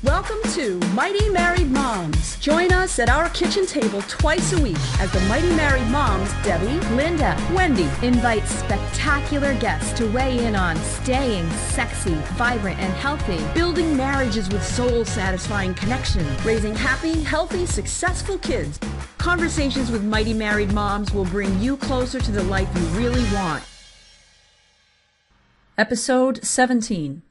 Welcome to Mighty Married Moms. Join us at our kitchen table twice a week as the Mighty Married Moms, Debbie, Linda, Wendy, invite spectacular guests to weigh in on staying sexy, vibrant, and healthy, building marriages with soul-satisfying connection, raising happy, healthy, successful kids. Conversations with Mighty Married Moms will bring you closer to the life you really want. Episode 17.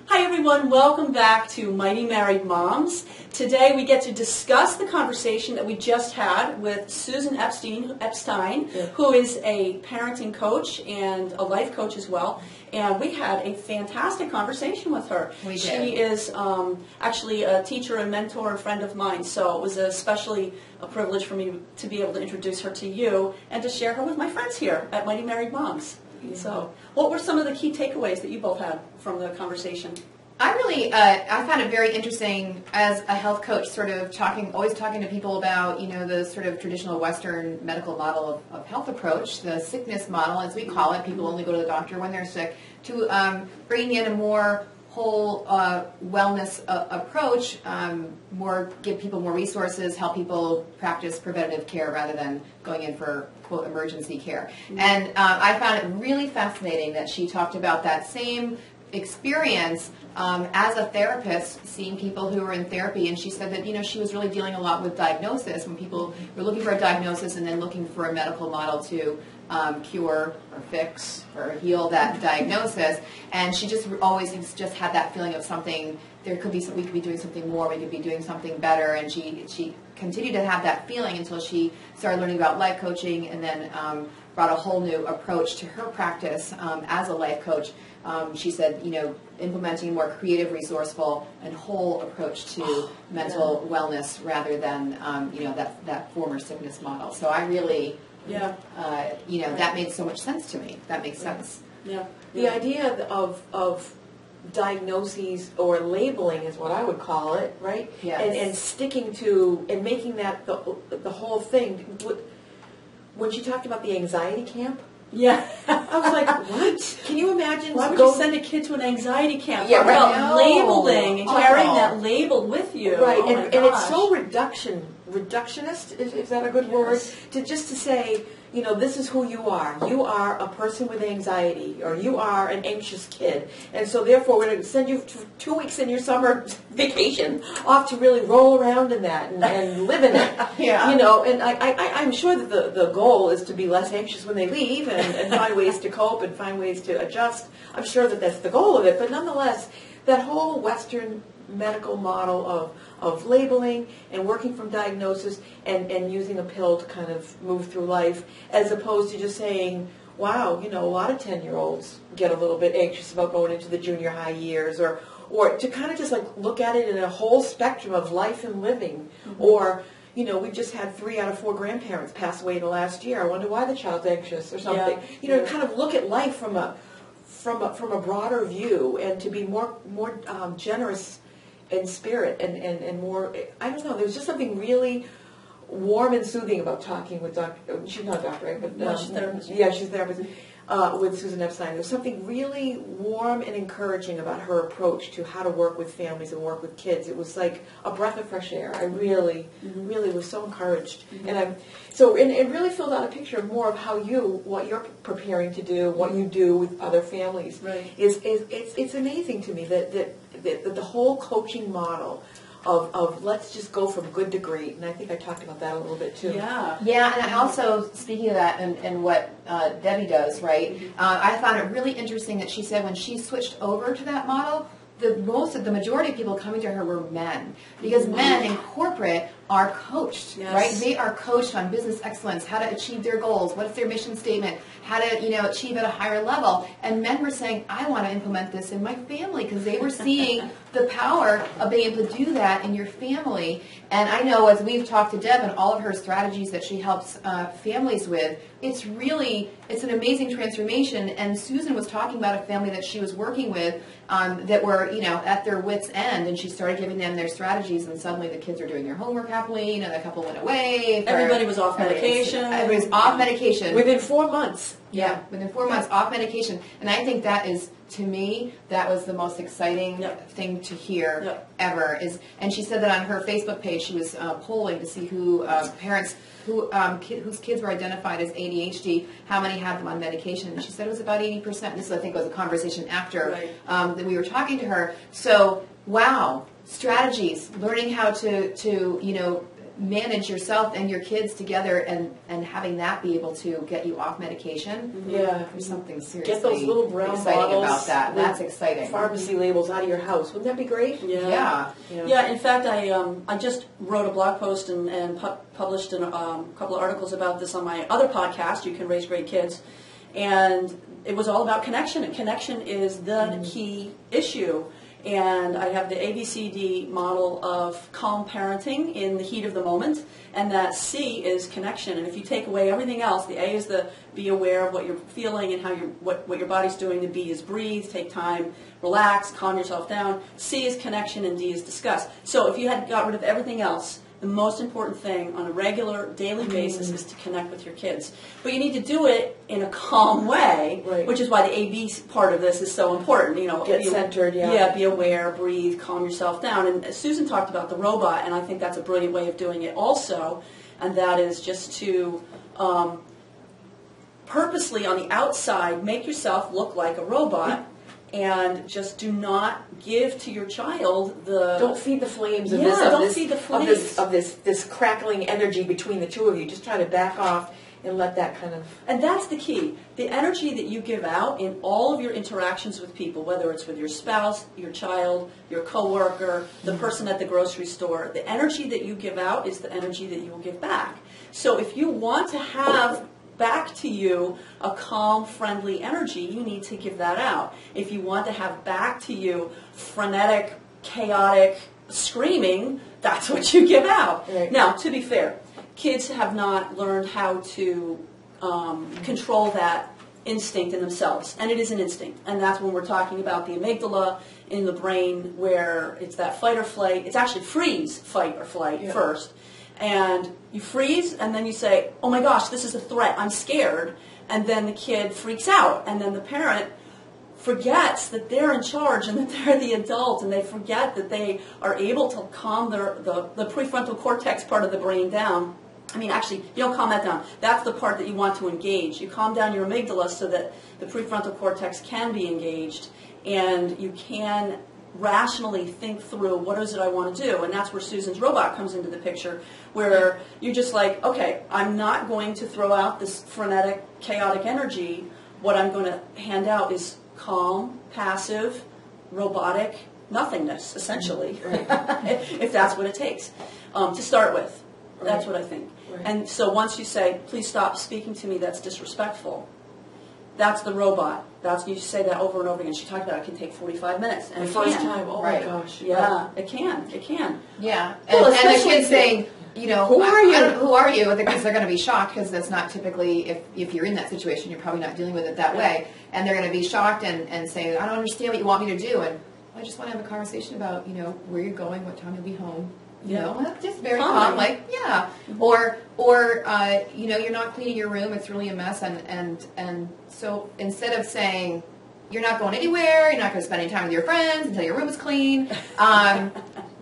Hi everyone, welcome back to Mighty Married Moms. Today we get to discuss the conversation that we just had with Susan Epstein, who is a parenting coach and a life coach as well. And we had a fantastic conversation with her. We did. She is actually a teacher and mentor and friend of mine, so it was especially a privilege for me to be able to introduce her to you and to share her with my friends here at Mighty Married Moms. So, what were some of the key takeaways that you both had from the conversation? I found it very interesting as a health coach, sort of always talking to people about, the sort of traditional Western medical model of health approach, the sickness model, as we call it. People only go to the doctor when they're sick. To bring in a more whole wellness approach, give people more resources, help people practice preventative care rather than going in for, quote, emergency care. Mm-hmm. And I found it really fascinating that she talked about that same experience as a therapist, seeing people who were in therapy, and she said that, she was really dealing a lot with diagnosis, when people were looking for a diagnosis and then looking for a medical model to cure or fix or heal that diagnosis. And she just always has just had that feeling of something, we could be doing something more, we could be doing something better, and she continued to have that feeling until she started learning about life coaching and then brought a whole new approach to her practice as a life coach. She said, implementing a more creative, resourceful, and whole approach to mental wellness rather than, that former sickness model. So I really, that made so much sense to me. That makes sense. Yeah. The idea of diagnoses or labeling is what I would call it, right? Yes. And sticking to and making that the whole thing. When she talked about the anxiety camp, yeah, I was like, what? Can you imagine? Why would you send a kid to an anxiety camp? Yeah, right. About labeling and carrying that label with you. Right, oh and it's so reductionist, is that a good word? To say, this is who you are. You are a person with anxiety, or you are an anxious kid. And so therefore we're going to send you 2 weeks in your summer vacation off to really roll around in that and live in it. Yeah. And I'm sure that the goal is to be less anxious when they leave and find ways to cope and find ways to adjust. I'm sure that that's the goal of it. But nonetheless, that whole Western medical model of labeling and working from diagnosis and using a pill to kind of move through life, as opposed to just saying, wow, a lot of 10-year-olds get a little bit anxious about going into the junior high years, or to kind of just like look at it in a whole spectrum of life and living. Mm-hmm. Or, we've just had 3 out of 4 grandparents pass away in the last year. I wonder why the child's anxious or something. To kind of look at life from a broader view and to be more generous in spirit and more, I don't know, there's just something really warm and soothing about talking with she's not a doctor, right? But, no, she's a therapist. Yeah, she's a therapist. With Susan Epstein. There's something really warm and encouraging about her approach to how to work with families and work with kids. It was like a breath of fresh air. I really was so encouraged. Mm-hmm. And it really filled out a picture more of what you're preparing to do, what you do with other families. Right. It's amazing to me that the whole coaching model of let's just go from good to great. And I think I talked about that a little bit too. Yeah. Yeah, and I also, speaking of that and what Debbie does, right, I found it really interesting that she said when she switched over to that model, the majority of people coming to her were men, because men in corporate are coached, right? They are coached on business excellence, how to achieve their goals, what's their mission statement, how to achieve at a higher level. And men were saying, I want to implement this in my family, because they were seeing the power of being able to do that in your family. And I know, as we've talked to Deb and all of her strategies that she helps families with, it's an amazing transformation. And Susan was talking about a family that she was working with that were, at their wits' end, and she started giving them their strategies, and suddenly the kids are doing their homework happily, the couple went away. Everybody was off medication. Everybody was off medication. Within 4 months. Yeah, within 4 months off medication. And I think that is, to me, that was the most exciting thing to hear ever. And she said that on her Facebook page, she was polling to see who parents whose kids were identified as ADHD, how many had them on medication. And she said it was about 80%. This, I think, was a conversation after that we were talking to her. So, wow, strategies, learning how to manage yourself and your kids together and having that be able to get you off medication. Yeah. There's something seriously Get those little brown exciting bottles about that. That's exciting. Pharmacy labels out of your house. Wouldn't that be great? Yeah. Yeah, in fact, I just wrote a blog post and published a couple of articles about this on my other podcast, You Can Raise Great Kids, and it was all about connection, and connection is the key issue. And I have the ABCD model of calm parenting in the heat of the moment, and that C is connection. And if you take away everything else, the A is the be aware of what you're feeling and how what your body's doing. The B is breathe, take time, relax, calm yourself down. C is connection, and D is discuss. So if you had got rid of everything else, the most important thing on a regular, daily basis is to connect with your kids. But you need to do it in a calm way, which is why the AB part of this is so important. Get centered, be aware, breathe, calm yourself down. And Susan talked about the robot, and I think that's a brilliant way of doing it also, and that is just to purposely on the outside make yourself look like a robot. And just do not give to your child the... Don't feed the flames of this crackling energy between the two of you. Just try to back off and let that kind of... And that's the key. The energy that you give out in all of your interactions with people, whether it's with your spouse, your child, your coworker, the person at the grocery store, the energy that you give out is the energy that you will give back. So if you want to have back to you a calm, friendly energy, you need to give that out. If you want to have back to you frenetic, chaotic screaming, that's what you give out. Right. Now, to be fair, kids have not learned how to control that instinct in themselves, and it is an instinct, and that's when we're talking about the amygdala in the brain, where it's that fight or flight. It's actually freeze, fight or flight first. And you freeze, and then you say, oh my gosh, this is a threat, I'm scared. And then the kid freaks out, and then the parent forgets that they're in charge and that they're the adult, and they forget that they are able to calm the prefrontal cortex part of the brain down. I mean, actually, you don't calm that down. That's the part that you want to engage. You calm down your amygdala so that the prefrontal cortex can be engaged, and you can rationally think through what is it I want to do. And that's where Susan's robot comes into the picture, where you're just like, okay, I'm not going to throw out this frenetic, chaotic energy. What I'm going to hand out is calm, passive, robotic nothingness, essentially, if that's what it takes to start with. That's what I think. And so once you say, please stop speaking to me, that's disrespectful, that's the robot. You say that over and over again. She talked about it can take 45 minutes. And the first time, oh my gosh. Yeah, it can. Yeah. Well, and the kid saying, who are you? Who are you? Because they're going to be shocked, because that's not typically, if you're in that situation, you're probably not dealing with it that way. And they're going to be shocked and say, I don't understand what you want me to do. And I just want to have a conversation about, where you're going, what time you'll be home. Just very calm, or you're not cleaning your room, it's really a mess, and so instead of saying you're not going anywhere, you're not going to spend any time with your friends until your room is clean,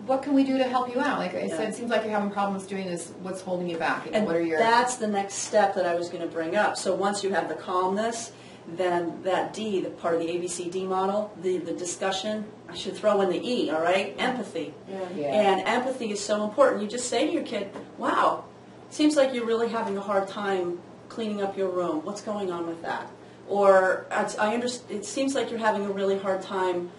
what can we do to help you out? Like I said, it seems like you're having problems doing this. What's holding you back? And what are your... That's the next step that I was going to bring up. So once you have the calmness, then that D, the part of the ABCD model, the discussion, I should throw in the E, all right? Empathy. And empathy is so important. You just say to your kid, wow, seems like you're really having a hard time cleaning up your room. What's going on with that? Or it seems like you're having a really hard time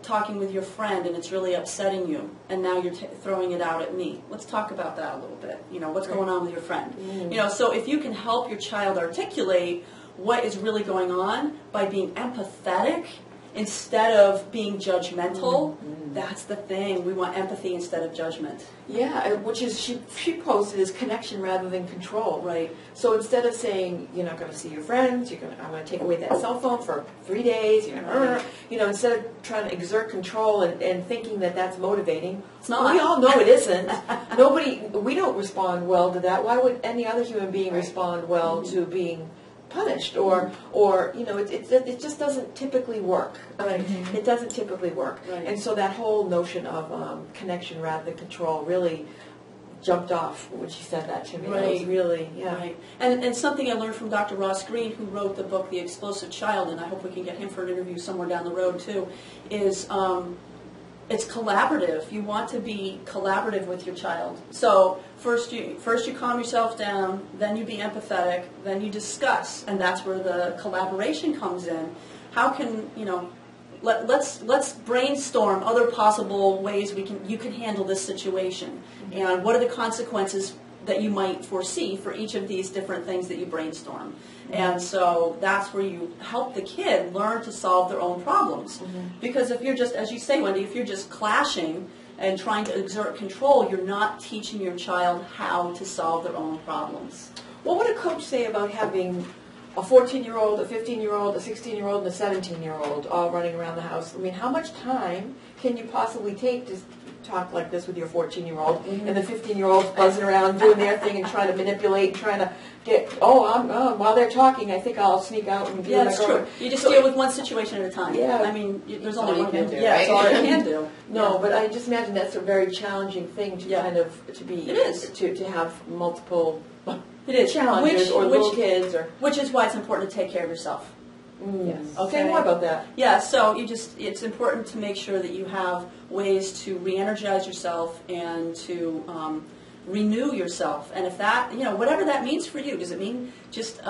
talking with your friend, and it's really upsetting you, and now you're throwing it out at me. Let's talk about that a little bit. What's going on with your friend? So if you can help your child articulate what is really going on by being empathetic instead of being judgmental, that's the thing. We want empathy instead of judgment. Yeah, which is, she posted as connection rather than control. Right. So instead of saying, you're not going to see your friends, I'm going to take away that cell phone for 3 days, instead of trying to exert control and thinking that that's motivating. It's not. We all know it isn't. We don't respond well to that. Why would any other human being respond well to being punished, or it just doesn't typically work. I mean, it doesn't typically work. Right. And so that whole notion of connection rather than control really jumped off when she said that to me. It was Right. really, yeah. Right. And something I learned from Dr. Ross Green, who wrote the book The Explosive Child, and I hope we can get him for an interview somewhere down the road too, is it's collaborative. You want to be collaborative with your child. So first you calm yourself down, then you be empathetic, then you discuss, and that's where the collaboration comes in. How can, let's brainstorm other possible ways you can handle this situation, and what are the consequences that you might foresee for each of these different things that you brainstorm. And so that's where you help the kid learn to solve their own problems. Because if you're just, as you say, Wendy, if you're just clashing and trying to exert control, you're not teaching your child how to solve their own problems. What would a coach say about having a 14-year-old, a 15-year-old, a 16-year-old, and a 17-year-old all running around the house? I mean, how much time can you possibly take to talk like this with your 14-year-old and the 15-year-old's buzzing around doing their thing and trying to manipulate and trying to get, while they're talking, I think I'll sneak out and do Yeah, my that's true. girlfriend. You just deal with one situation at a time. Yeah. I mean, there's all only you one can thing. do, Yeah, right? that's all you can do. No, Yeah. but I just imagine that's a very challenging thing to Yeah. kind of, to be, It is. to have multiple It is. challenges or little kids or... Which is why it's important to take care of yourself. Yes. Say more about that. Yeah, so it's important to make sure that you have ways to re-energize yourself and to renew yourself. And if that, whatever that means for you, does it mean just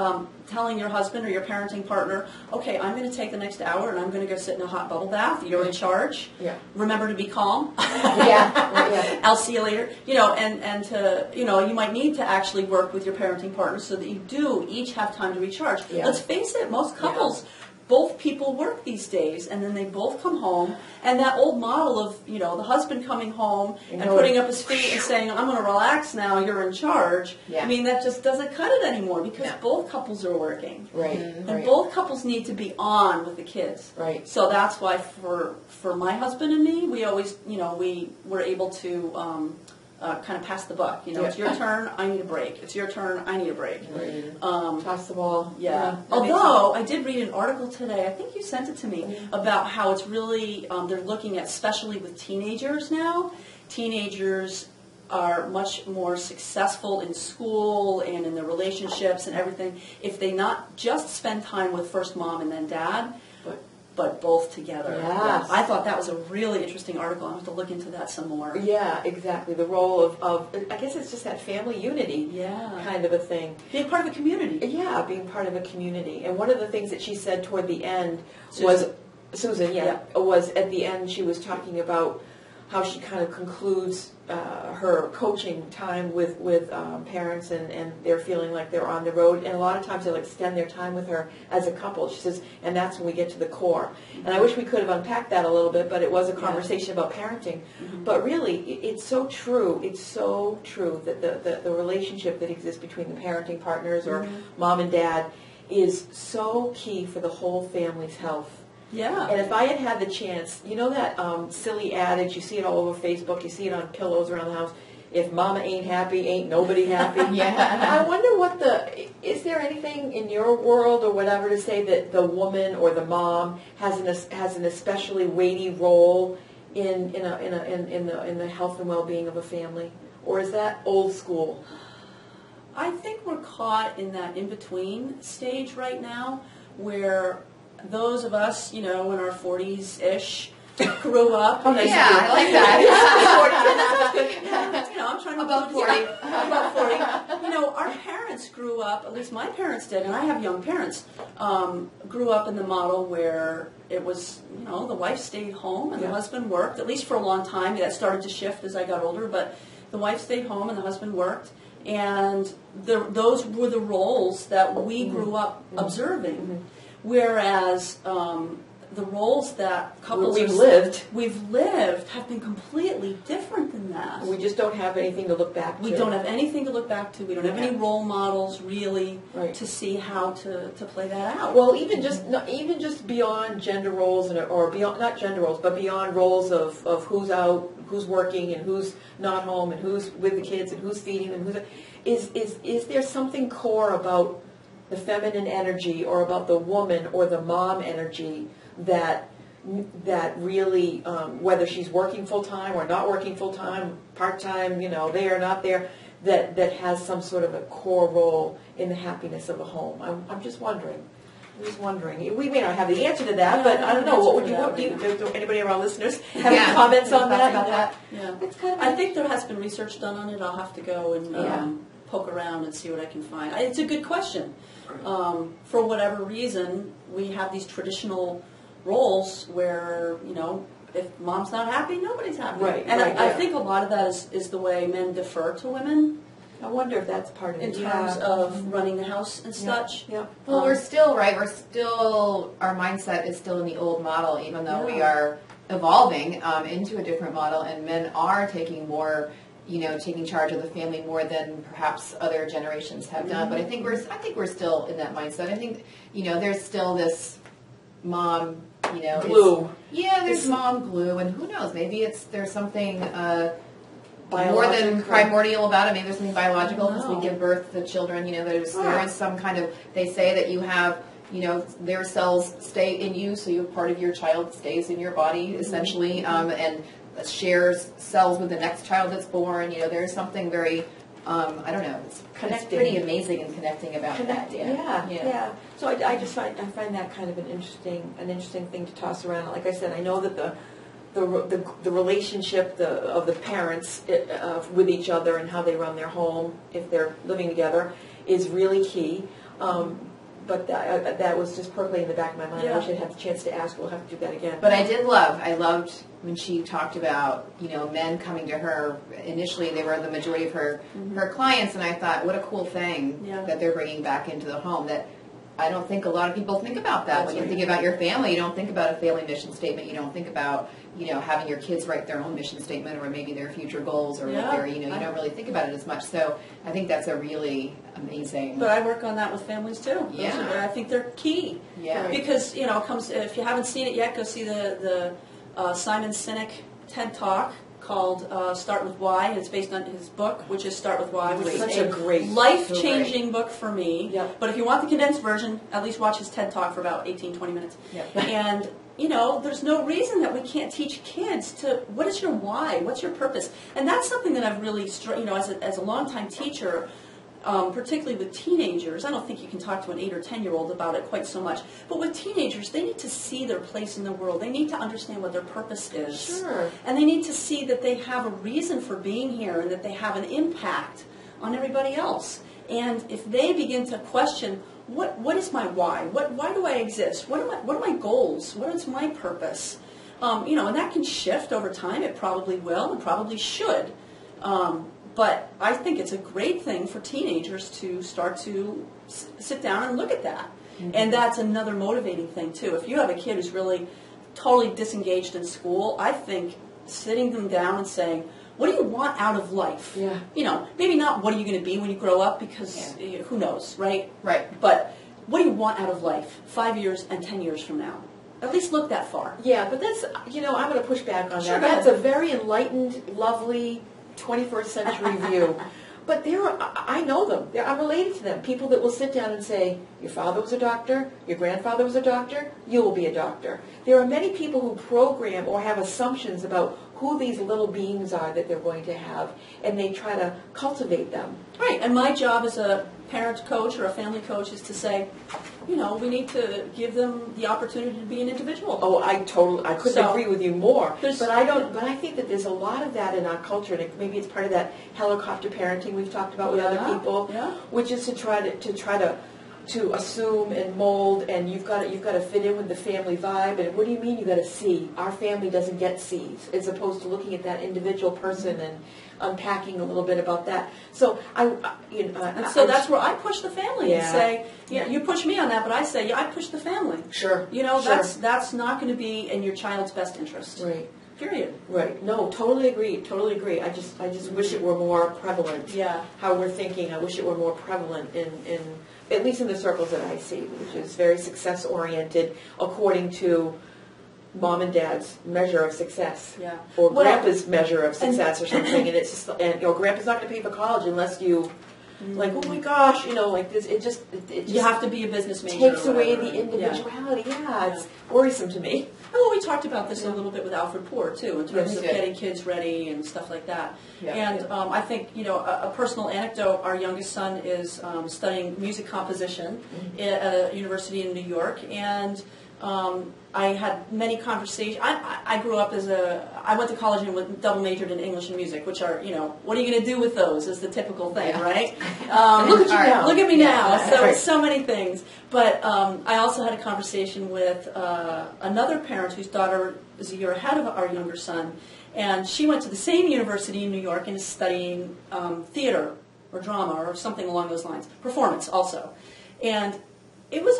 telling your husband or your parenting partner, okay, I'm going to take the next hour and I'm going to go sit in a hot bubble bath. You're in charge. Yeah. Remember to be calm. Yeah. I'll see you later. And to, you might need to actually work with your parenting partner so that you do each have time to recharge. Yeah. Let's face it, most couples, both people work these days, and then they both come home, and that old model of, the husband coming home and putting up his feet and saying, I'm going to relax now, you're in charge. Yeah. I mean, that just doesn't cut it anymore because No. both couples are working. Right. And both couples need to be on with the kids. Right. So that's why for my husband and me, we always, we were able to kind of pass the buck. It's your turn, I need a break. It's your turn, I need a break. Toss the ball. Yeah. that makes Although I did read an article today, I think you sent it to me, about how it's really, they're looking at, especially with teenagers now, teenagers are much more successful in school and in their relationships and everything if they not just spend time with first mom and then dad, but both together. Yes. I thought that was a really interesting article. I'll have to look into that some more. Yeah, exactly. The role of I guess it's just that family unity Yeah. kind of a thing. Being part of a community. Yeah, being part of a community. And one of the things that she said toward the end Susan. was, Susan, was at the end she was talking about how she kind of concludes her coaching time with parents and they're feeling like they're on the road. And a lot of times they'll extend their time with her as a couple. She says, and that's when we get to the core. And I wish we could have unpacked that a little bit, but it was a conversation about parenting. But really, it's so true. It's so true that the relationship that exists between the parenting partners or mom and dad is so key for the whole family's health. Yeah. And if I had had the chance, that silly adage, you see it all over Facebook, you see it on pillows around the house, if mama ain't happy, ain't nobody happy. Yeah. I wonder is there anything in your world or whatever to say that the woman or the mom has an especially weighty role in the health and well-being of a family? Or is that old school? I think we're caught in that in-between stage right now where those of us, in our 40s-ish, grew up. Yeah, I like that. I'm trying to Above 40. Above 40. Our parents grew up, at least my parents did, and I have young parents, grew up in the model where it was, the wife stayed home and the husband worked, at least for a long time. That started to shift as I got older, but the wife stayed home and the husband worked. And those were the roles that we grew up observing. Whereas the roles that couples we've lived have been completely different than that. We just don't have anything to look back to. We don't have anything to look back to. We don't have any role models really to see how to play that out. Well, even just beyond gender roles or beyond not gender roles, but beyond roles of who's out, who's working, and who's not home, and who's with the kids, and who's feeding them. Is there something core about the feminine energy or about the woman or the mom energy that really, whether she's working full-time or not working full-time, part-time, there or not there, that has some sort of a core role in the happiness of a home. I'm just wondering. We may not have the answer to that, but I don't know. What would you? Do anybody of our listeners have any comments on that? About that? Yeah. It's kind of I think there has been research done on it. I'll have to go and poke around and see what I can find. It's a good question. For whatever reason, we have these traditional roles where, if mom's not happy, nobody's happy. Right, And right, I think a lot of that is the way men defer to women I wonder if that's part of in it. terms of running the house and such. Yeah. Well, we're still, right, our mindset is still in the old model, even though we are evolving into a different model, and men are taking more, taking charge of the family more than perhaps other generations have done. But I think we're still in that mindset. I think, there's still this mom, glue. There's mom glue, and who knows, maybe there's something more than Biological. primordial about it. Maybe there's something biological because we give birth to children. There is some kind of, they say that you have, their cells stay in you, so part of your child stays in your body, essentially, and shares cells with the next child that's born. There's something very, I don't know, it's pretty amazing in connecting about that. Yeah. So I find that kind of an interesting thing to toss around. Like I said, I know that the relationship of the parents with each other and how they run their home if they're living together is really key. But that was just percolating in the back of my mind. I wish I'd had the chance to ask. We'll have to do that again. But I loved when she talked about, men coming to her. Initially, they were the majority of her clients, and I thought, what a cool thing that they're bringing back into the home. That I don't think a lot of people think about that. When you think about your family, you don't think about a family mission statement. You don't think about, having your kids write their own mission statement or maybe their future goals or what they're, you don't really think about it as much. So I think that's a really amazing. But I work on that with families too. I think they're key. Yeah. Because, it comes, if you haven't seen it yet, go see the Simon Sinek TED Talk called Start With Why. It's based on his book, which is Start With Why, which is Such a great, life-changing book for me. Yep. But if you want the condensed version, at least watch his TED Talk for about 18, 20 minutes. Yep. And, there's no reason that we can't teach kids what is your why? What's your purpose? And that's something that I've really, as a longtime teacher, particularly with teenagers, I don't think you can talk to an 8 or 10-year-old about it quite so much. But with teenagers, they need to see their place in the world. They need to understand what their purpose is. Sure. And they need to see that they have a reason for being here and that they have an impact on everybody else. And if they begin to question, what is my why? Why do I exist? What are my goals? What is my purpose? And that can shift over time. It probably will. It probably should. But I think it's a great thing for teenagers to start to sit down and look at that. Mm-hmm. And that's another motivating thing, too. If you have a kid who's really totally disengaged in school, I think sitting them down and saying, what do you want out of life? Yeah. Maybe not what are you going to be when you grow up, because who knows, right? Right. But what do you want out of life 5 years and 10 years from now? At least look that far. Yeah, but that's, I'm going to push back on Sure, that. go That's ahead. a very enlightened, lovely 21st century view. But I know them. I'm related to them. People that will sit down and say, your father was a doctor, your grandfather was a doctor, you will be a doctor. There are many people who program or have assumptions about who these little beings are that they're going to have, and they try to cultivate them. Right, and my job as a parent coach or a family coach is to say, we need to give them the opportunity to be an individual. Oh, I couldn't So, agree with you more. there's- But I think that there's a lot of that in our culture, and maybe it's part of that helicopter parenting we've talked about with other people, which is to try to assume and mold, and you've got to fit in with the family vibe. And what do you mean you got to see? Our family doesn't get C's, as opposed to looking at that individual person and unpacking a little bit about that. So that's where I push the family and Yeah. say, you push me on that, but I say, I push the family. Sure. Sure. That's not going to be in your child's best interest. Right. Period. Right. No, totally agree. Totally agree. I just wish it were more prevalent. Yeah. How we're thinking. I wish it were more prevalent in at least in the circles that I see, which is very success oriented according to mom and dad's measure of success. Yeah. Or Well, grandpa's measure of success or something, and it's just grandpa's not going to pay for college unless you Like, oh my gosh, like this, it just You have to be a business major. takes or away whatever. the individuality. Yeah, it's worrisome to me. Well, we talked about this a little bit with Alfred Poor, too, in terms Yes, of we did. getting kids ready and stuff like that. Yeah. And I think, a personal anecdote, our youngest son is studying music composition at a university in New York, and I had many conversations. I grew up I went to college and double majored in English and music, which are, what are you going to do with those is the typical thing, Yeah. right? Look at you now. Look at me now. So Right. so many things. But I also had a conversation with another parent whose daughter is a year ahead of our younger son, and she went to the same university in New York and is studying theater or drama or something along those lines, performance also. And it was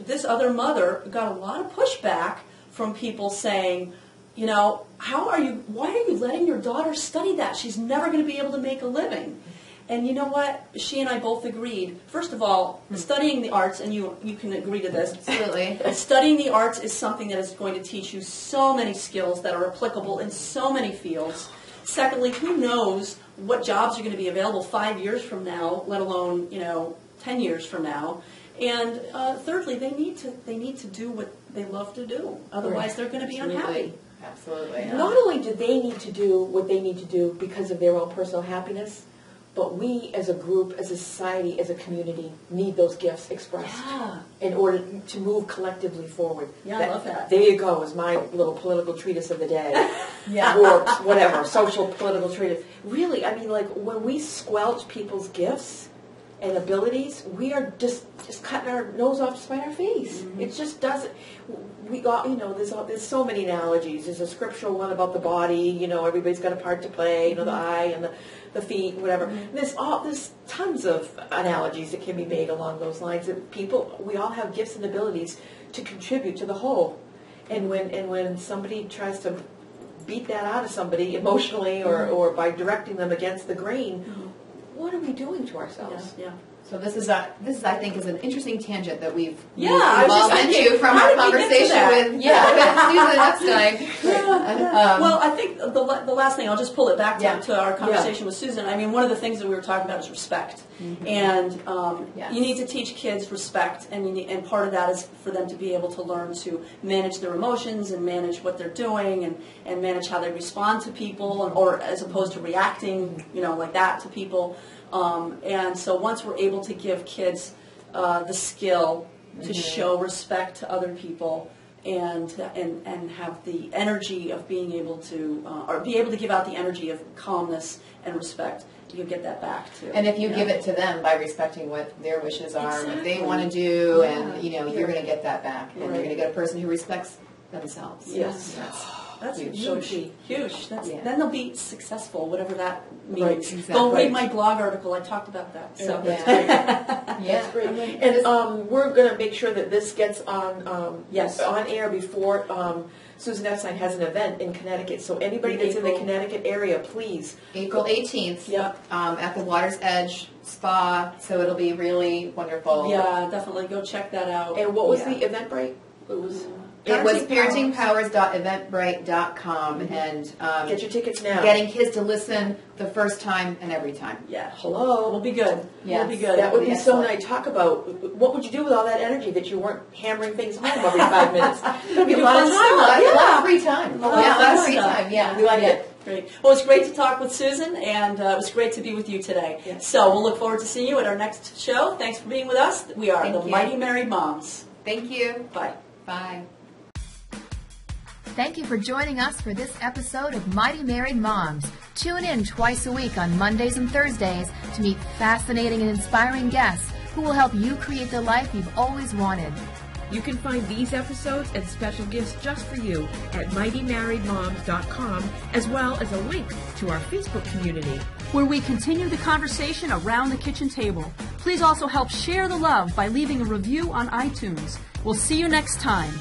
this other mother got a lot of pushback from people saying, why are you letting your daughter study that? She's never going to be able to make a living. And you know what? She and I both agreed. First of all, studying the arts, and you can agree to this. Absolutely. Studying the arts is something that is going to teach you so many skills that are applicable in so many fields. Secondly, who knows what jobs are going to be available 5 years from now, let alone 10 years from now. And thirdly, they need to do what they love to do. Otherwise, they're going to be unhappy. Absolutely. Not only do they need to do what they need to do because of their own personal happiness, but we as a group, as a society, as a community, need those gifts expressed Yeah. in order to move collectively forward. Yeah, I love that. There you go, is my little political treatise of the day. Yeah. Or whatever, social political treatise. Really, I mean, like, when we squelch people's gifts and abilities, we are just cutting our nose off to spite our face. Mm-hmm. It just doesn't. We got, there's so many analogies. There's a scriptural one about the body. Everybody's got a part to play. The eye and the feet, whatever. Mm-hmm. There's tons of analogies that can be made along those lines. That we all have gifts and abilities to contribute to the whole. And when somebody tries to beat that out of somebody emotionally or by directing them against the grain, what are we doing to ourselves? Yeah. So this is I think is an interesting tangent that we've Yeah, I was evolved just thinking, into from how our did we get to conversation that? with Susan Epstein. Well, I think the last thing, I'll just pull it back Yeah. to our conversation with Susan. I mean, one of the things that we were talking about is respect. And Yes. you need to teach kids respect, and part of that is for them to be able to learn to manage their emotions and manage what they're doing and manage how they respond to people, or as opposed to reacting, like that to people. And so once we're able to give kids the skill to show respect to other people and have the energy of being able to, or be able to give out the energy of calmness and respect, you get that back too. And if you give it to them by respecting what their wishes are, and what they Exactly. want to do, Yeah. and you're going to get that back, and Right. you're going to get a person who respects themselves. Yes. That's huge. Huge. Then they'll be successful, whatever that means. Right, exactly. Go read my blog article. I talked about that. So. Yeah. That's great. And we're going to make sure that this gets on Yes. on air before Susan Epstein has an event in Connecticut. So anybody that's in the April. Connecticut area, please. April 18th Yeah. At the Water's Edge Spa, so it'll be really wonderful. Yeah, definitely go check that out. And what was Yeah. the Eventbrite? It was It was parentingpowers.eventbrite.com, and Get your tickets now. getting kids to listen the first time and every time. Yeah. Hello. We'll be good. Yes. We'll be good. That would be so Excellent. nice. Talk about what would you do with all that energy that you weren't hammering things home every 5 minutes. It'd be a lot of time. A lot of free time. lot Yeah, a lot of of free stuff. time. Yeah, We like it. Great. Well, it's great to talk with Susan, and it was great to be with you today. Yeah. So we'll look forward to seeing you at our next show. Thanks for being with us. We are Thank the you. Mighty Married Moms. Thank you. Bye. Bye. Thank you for joining us for this episode of Mighty Married Moms. Tune in twice a week on Mondays and Thursdays to meet fascinating and inspiring guests who will help you create the life you've always wanted. You can find these episodes and special gifts just for you at mightymarriedmoms.com, as well as a link to our Facebook community. where we continue the conversation around the kitchen table. Please also help share the love by leaving a review on iTunes. We'll see you next time.